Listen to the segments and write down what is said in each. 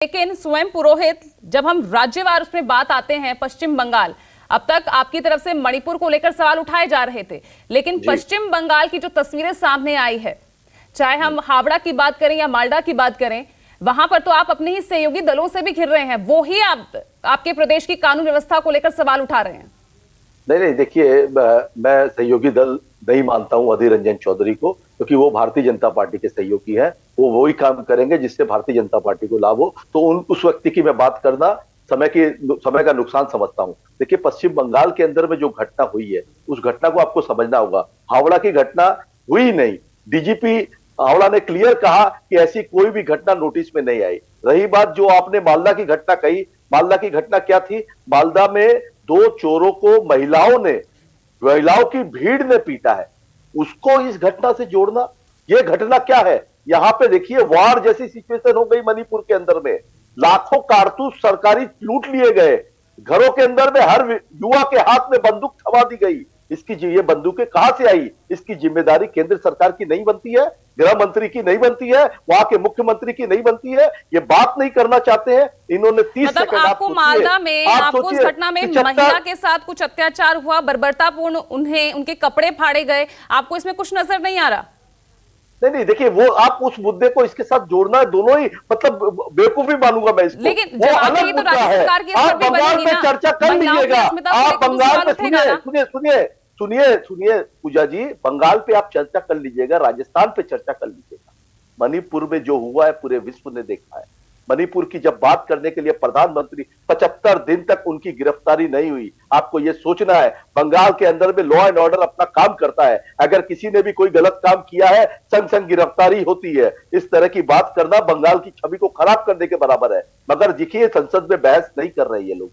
लेकिन स्वयं पुरोहित, जब हम राज्यवार उसमें बात आते हैं, पश्चिम बंगाल, अब तक आपकी तरफ से मणिपुर को लेकर सवाल उठाए जा रहे थे, लेकिन पश्चिम बंगाल की जो तस्वीरें सामने आई है, चाहे हम हावड़ा की बात करें या मालदा की बात करें, वहां पर तो आप अपने ही सहयोगी दलों से भी घिर रहे हैं, वो ही आपके प्रदेश की कानून व्यवस्था को लेकर सवाल उठा रहे हैं। नहीं, देखिए, मैं सहयोगी दल नहीं मानता हूं अधीर रंजन चौधरी को, क्योंकि वो भारतीय जनता पार्टी के सहयोगी है। वो वही काम करेंगे जिससे भारतीय जनता पार्टी को लाभ हो। तो उस व्यक्ति की मैं बात करना समय का नुकसान समझता हूं। देखिए, पश्चिम बंगाल के अंदर में जो घटना हुई है, उस घटना को आपको समझना होगा। हावड़ा की घटना हुई नहीं, डीजीपी हावड़ा ने क्लियर कहा कि ऐसी कोई भी घटना नोटिस में नहीं आई। रही बात जो आपने मालदा की घटना कही, मालदा की घटना क्या थी? मालदा में 2 चोरों को महिलाओं की भीड़ ने पीटा है, उसको इस घटना से जोड़ना, ये घटना क्या है? यहां पे देखिए, वार जैसी सिचुएशन हो गई मणिपुर के अंदर में। लाखों कारतूस सरकारी लूट लिए गए, घरों के अंदर में हर युवा के हाथ में बंदूक थमा दी गई। ये बंदूकें कहां से आई? इसकी जिम्मेदारी केंद्र सरकार की नहीं बनती है, गृह मंत्री की नहीं बनती है, वहां के मुख्यमंत्री की नहीं बनती है? ये बात नहीं करना चाहते हैं इन्होंने। 30 मतलब सेकंड आपको मालदा में, आपको उस घटना में महिला के साथ कुछ अत्याचार हुआ, बर्बरतापूर्ण उनके कपड़े फाड़े गए, आपको इसमें कुछ नजर नहीं आ रहा? नहीं, देखिए, वो आप उस मुद्दे को इसके साथ जोड़ना है, दोनों ही मतलब बेवकूफी मानूंगा मैं इसको। लेकिन वो अलग मुद्दा है। आप बंगाल में चर्चा कर लीजिएगा, आप बंगाल में सुनिए पूजा जी, बंगाल पे आप चर्चा कर लीजिएगा, राजस्थान पे चर्चा कर लीजिएगा। मणिपुर में जो हुआ है पूरे विश्व ने देखा है। मणिपुर की जब बात करने के लिए प्रधानमंत्री 75 दिन तक उनकी गिरफ्तारी नहीं हुई। आपको यह सोचना है, बंगाल के अंदर में लॉ एंड ऑर्डर अपना काम करता है। अगर किसी ने भी कोई गलत काम किया है, संग गिरफ्तारी होती है। इस तरह की बात करना बंगाल की छवि को खराब करने के बराबर है। मगर देखिए, संसद में बहस नहीं कर रहे ये लोग।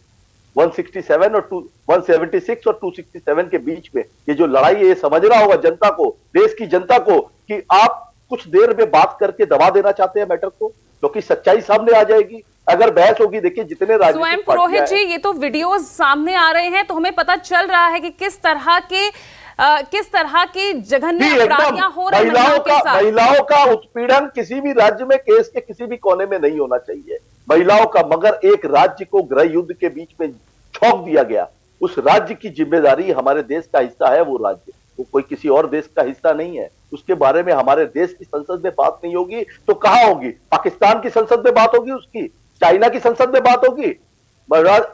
176 और 267 के बीच में ये जो लड़ाई है, ये समझना होगा जनता को, देश की जनता को, कि आप कुछ देर में बात करके दबा देना चाहते हैं मैटर को, क्योंकि सच्चाई सामने आ जाएगी अगर बहस होगी। देखिए, जितने स्वयं पुरोहित जी, ये तो वीडियोस सामने आ रहे हैं, तो हमें पता चल रहा है कि किस तरह की जघन्य अपराधियां हो रही हैं। महिलाओं का उत्पीड़न किसी भी राज्य में, केस के किसी भी कोने में नहीं होना चाहिए महिलाओं का। मगर एक राज्य को गृह युद्ध के बीच में छोड़ दिया गया। उस राज्य की जिम्मेदारी हमारे देश का हिस्सा है। वो राज्य, वो कोई किसी और देश का हिस्सा नहीं है। उसके बारे में हमारे देश की संसद में बात नहीं होगी तो कहां होगी? पाकिस्तान की संसद में बात होगी, उसकी चाइना की संसद में बात होगी।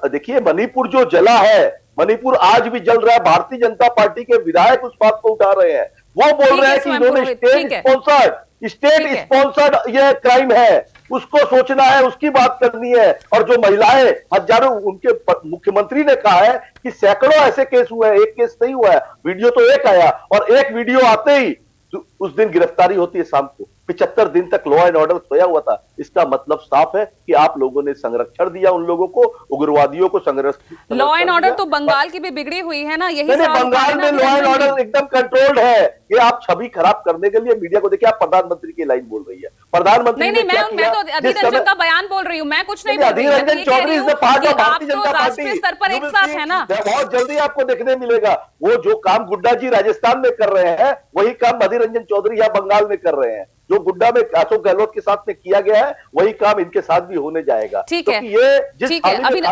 देखिए, मणिपुर जो जला है, मणिपुर आज भी जल रहा है। भारतीय जनता पार्टी के विधायक उस बात को उठा रहे हैं। वो बोल रहे हैं कि इन्होंने स्टेट स्पॉन्सर्ड ये क्राइम है, उसको सोचना है, उसकी बात करनी है। और जो महिलाएं, हजारों, उनके मुख्यमंत्री ने कहा है कि सैकड़ों ऐसे केस हुए हैं, एक केस नहीं हुआ है। वीडियो तो एक आया, और एक वीडियो आते ही उस दिन गिरफ्तारी होती है शाम को। 75 दिन तक लॉ एंड ऑर्डर सोया हुआ था। इसका मतलब साफ है कि आप लोगों ने संरक्षण दिया उन लोगों को, उग्रवादियों को संरक्षण। लॉ एंड ऑर्डर तो बंगाल की भी बिगड़ी हुई है ना, यही बंगाल में लॉ एंड ऑर्डर एकदम कंट्रोल्ड है। ये आप छवि खराब करने के लिए मीडिया को देखिए, आप प्रधानमंत्री की लाइन बोल रही है। प्रधानमंत्री नहीं, मैं तो अधीर रंजन का बयान बोल रही हूँ, मैं कुछ नहीं बोल रही हूँ। Adhir Ranjan Chowdhury is the part of Bharatiya Janata party. स्तर पर एक साथ है ना, बहुत जल्दी आपको देखने मिलेगा। वो जो काम गुड्डा जी राजस्थान में कर रहे हैं, वही काम अधीर रंजन चौधरी यहाँ बंगाल में कर रहे हैं। जो गुड्डा में अशोक गहलोत के साथ में किया गया है, वही काम इनके साथ भी होने जाएगा। ठीक है, ये जिस